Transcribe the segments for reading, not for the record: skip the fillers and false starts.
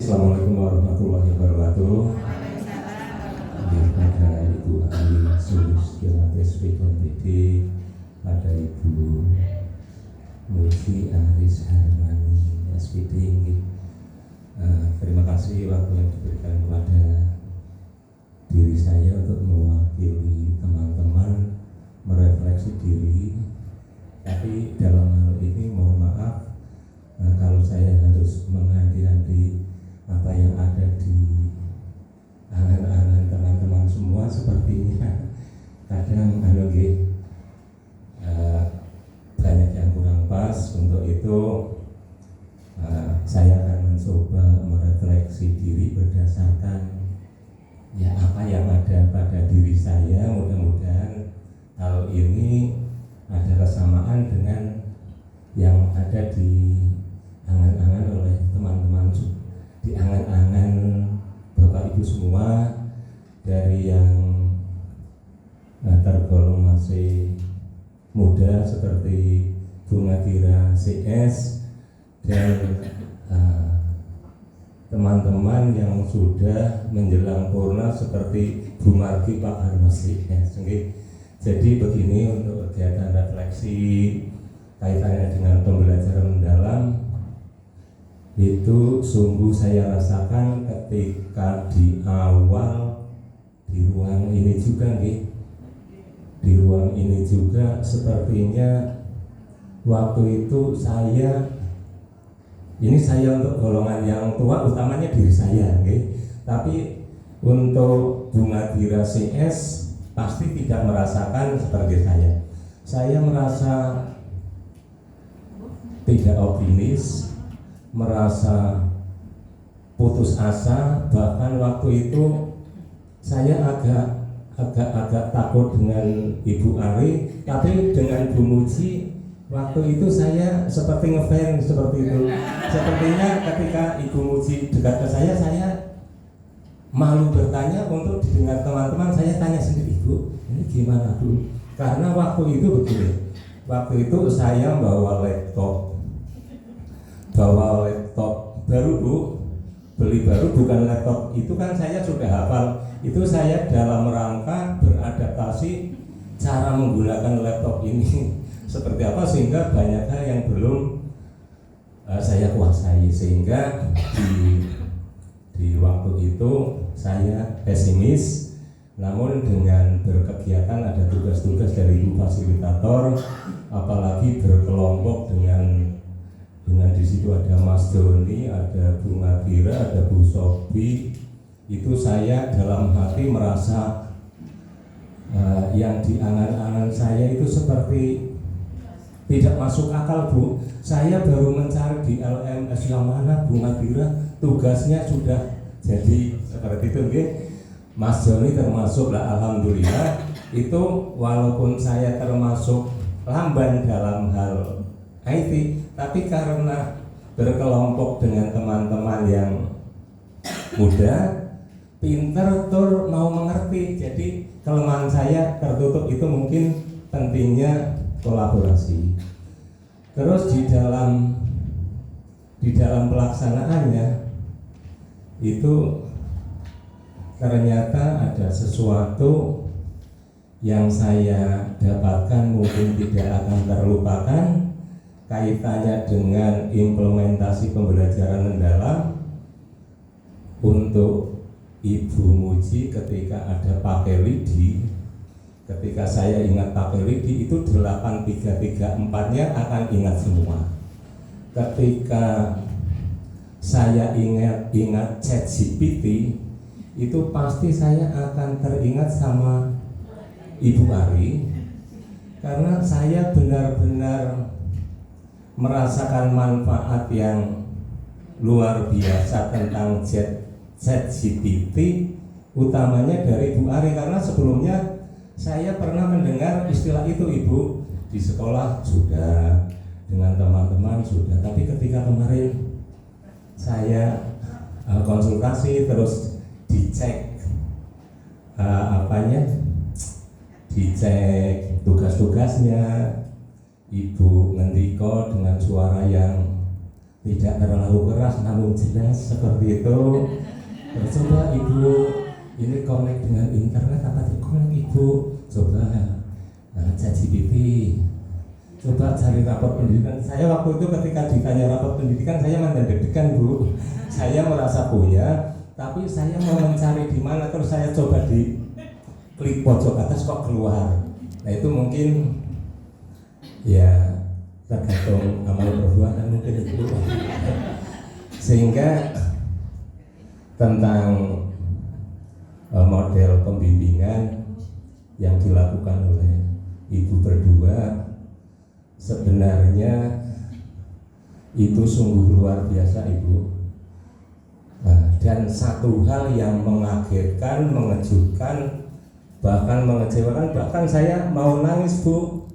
Assalamualaikum warahmatullahi wabarakatuh. Pada Ibu Ali Sulistiawati SPDMPD, pada Ibu Mulki Aris Harmani SPD. Terima kasih waktu yang diberikan kepada diri saya untuk mewakili teman-teman merefleksi diri. Tapi dalam hal ini mohon maaf kalau saya harus menghandi-handi apa yang ada di angan-angan teman-teman semua sepertinya kadang banyak yang kurang pas. Untuk itu saya akan mencoba merefleksi diri berdasarkan apa yang ada pada diri saya. Mudah-mudahan hal ini ada kesamaan dengan yang ada di angan-angan oleh teman-teman, di angan-angan Bapak Ibu semua, dari yang tergolong masih muda seperti Bu Ngadira CS dan teman-teman yang sudah menjelang purna seperti Bu Margi, Pak Harmas CS. Jadi begini, untuk kegiatan refleksi kaitannya dengan pembelajaran mendalam itu sungguh saya rasakan ketika di awal di ruang ini juga di ruang ini juga sepertinya waktu itu saya untuk golongan yang tua utamanya diri saya, tapi untuk Bu Ngadira CS pasti tidak merasakan seperti saya. Saya merasa tidak optimis, merasa putus asa. Bahkan waktu itu saya agak takut dengan Ibu Ari, tapi dengan Bu Muji waktu itu saya seperti ngefans seperti itu. Sepertinya ketika Ibu Muji dekat ke saya malu bertanya untuk didengar teman-teman. Saya tanya sendiri, Ibu, ini gimana dulu? Karena waktu itu begini, waktu itu saya bawa laptop baru, Bu, beli baru, bukan laptop itu kan saya sudah hafal. Itu saya dalam rangka beradaptasi cara menggunakan laptop ini seperti apa, sehingga banyak hal yang belum saya kuasai, sehingga di waktu itu saya pesimis. Namun dengan berkegiatan, ada tugas-tugas dari Ibu Fasilitator, apalagi berkelompok dengan di situ ada Mas Doni, ada Bu Ngadira, ada Bu Sobi, itu saya dalam hati merasa yang di angan-angan saya itu seperti tidak masuk akal, Bu. Saya baru mencari di LMS yang mana Bu Ngadira tugasnya sudah jadi seperti itu, Mas Doni termasuk lah, alhamdulillah. Itu walaupun saya termasuk lamban dalam hal IT, tapi karena berkelompok dengan teman-teman yang muda, pinter, mau mengerti. Jadi kelemahan saya tertutup. Itu mungkin pentingnya kolaborasi. Terus di dalam pelaksanaannya itu ternyata ada sesuatu yang saya dapatkan mungkin tidak akan terlupakan, kaitannya dengan implementasi pembelajaran mendalam. Untuk Ibu Muji ketika ada pakai lidi, ketika saya ingat pakai lidi itu 8334-nya akan ingat semua. Ketika saya ingat ChatGPT, itu pasti saya akan teringat sama Ibu Ari, karena saya benar-benar merasakan manfaat yang luar biasa tentang ChatGPT, utamanya dari Bu Ari. Karena sebelumnya saya pernah mendengar istilah itu, Ibu, di sekolah sudah, dengan teman-teman sudah, tapi ketika kemarin saya konsultasi terus dicek dicek tugas-tugasnya, Ibu ngendiko dengan suara yang tidak terlalu keras namun jelas seperti itu. Terus coba Ibu ini connect dengan internet apa connect Ibu, coba ChatGPT, coba cari rapor pendidikan. Saya waktu itu ketika ditanya rapor pendidikan saya mendeg-degan Bu. Saya merasa punya, tapi saya mau mencari di mana, terus saya coba di klik pojok atas kok keluar. Nah itu mungkin ya tergantung amal perbuatan mungkin itu. Sehingga tentang model pembimbingan yang dilakukan oleh Ibu berdua sebenarnya itu sungguh luar biasa Ibu. Dan satu hal yang mengagetkan, mengejutkan, bahkan mengecewakan, bahkan saya mau nangis Bu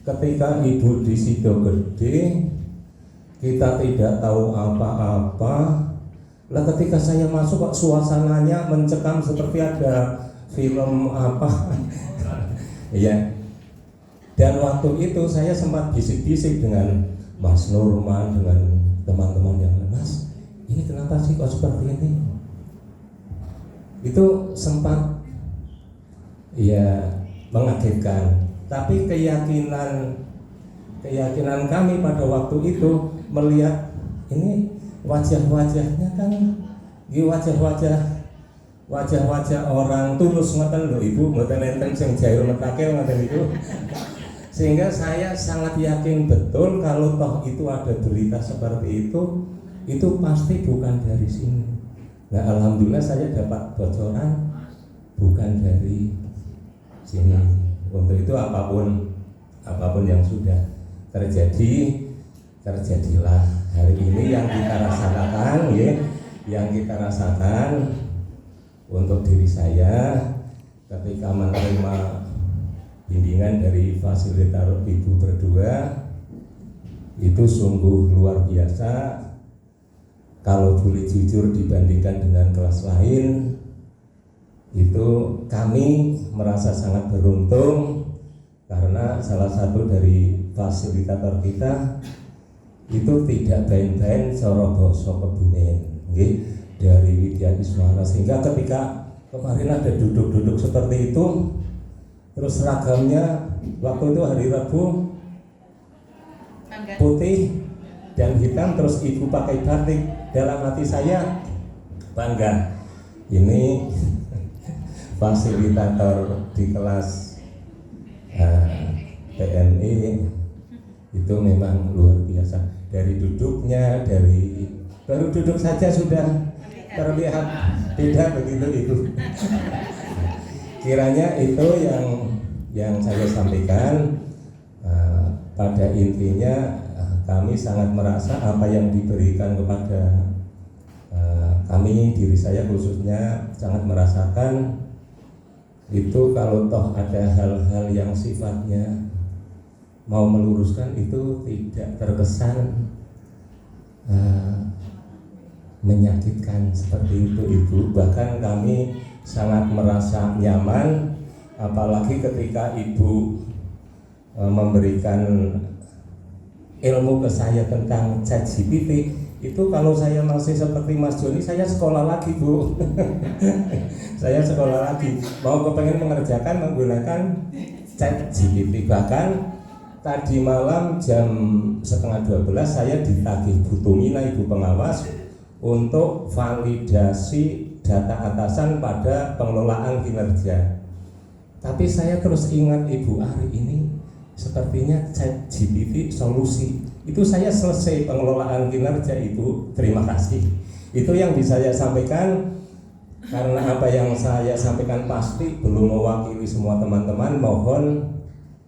ketika Ibu di Sidogede kita tidak tahu apa-apa. Lah ketika saya masuk kok suasananya mencekam seperti ada film apa. Ya. Dan waktu itu saya sempat bisik-bisik dengan Mas Nurman, dengan teman-teman yang lain, Mas, ini kenapa sih kok seperti ini? Itu sempat ya mengagetkan. Tapi keyakinan kami pada waktu itu melihat ini wajah-wajahnya kan wajah-wajah orang tulus ngoten lho Ibu, mboten enten sing jail metake ngoten itu. Sehingga saya sangat yakin betul kalau toh itu ada berita seperti itu pasti bukan dari sini. Nah, alhamdulillah saya dapat bocoran bukan dari sini. Untuk itu apapun yang sudah terjadilah hari ini yang kita rasakan ya, yang kita rasakan untuk diri saya ketika menerima bimbingan dari fasilitator Ibu berdua itu sungguh luar biasa. Kalau boleh jujur dibandingkan dengan kelas lain, itu kami merasa sangat beruntung karena salah satu dari fasilitator kita itu tidak bain-bain cara basa Kebumen dari Widya Iswana, sehingga ketika kemarin ada duduk-duduk seperti itu, terus seragamnya waktu itu hari Rabu putih dan hitam, terus Ibu pakai batik. Dalam hati saya bangga, ini fasilitator di kelas TNI itu memang luar biasa. Dari duduknya, dari baru duduk saja sudah terlihat beda begitu Ibu. Kiranya itu yang saya sampaikan. Pada intinya kami sangat merasa apa yang diberikan kepada kami, diri saya khususnya sangat merasakan itu. Kalau toh ada hal-hal yang sifatnya mau meluruskan itu tidak terkesan menyakitkan seperti itu Ibu. Bahkan kami sangat merasa nyaman, apalagi ketika Ibu memberikan ilmu ke saya tentang ChatGPT. Itu kalau saya masih seperti Mas Joni, saya sekolah lagi Bu. Saya sekolah lagi, mau kepengen mengerjakan menggunakan ChatGPT. Bahkan tadi malam jam 11:30 saya ditagih Bu Tumina, Ibu pengawas, untuk validasi data atasan pada pengelolaan kinerja. Tapi saya terus ingat Ibu Ari ini sepertinya ChatGPT solusi. Itu saya selesai pengelolaan kinerja Ibu, terima kasih. Itu yang bisa saya sampaikan. Karena apa yang saya sampaikan pasti belum mewakili semua teman-teman, mohon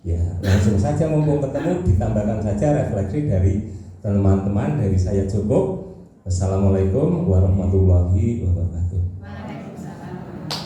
ya langsung saja mumpung ketemu ditambahkan saja refleksi dari teman-teman. Dari saya cukup. Assalamualaikum warahmatullahi wabarakatuh.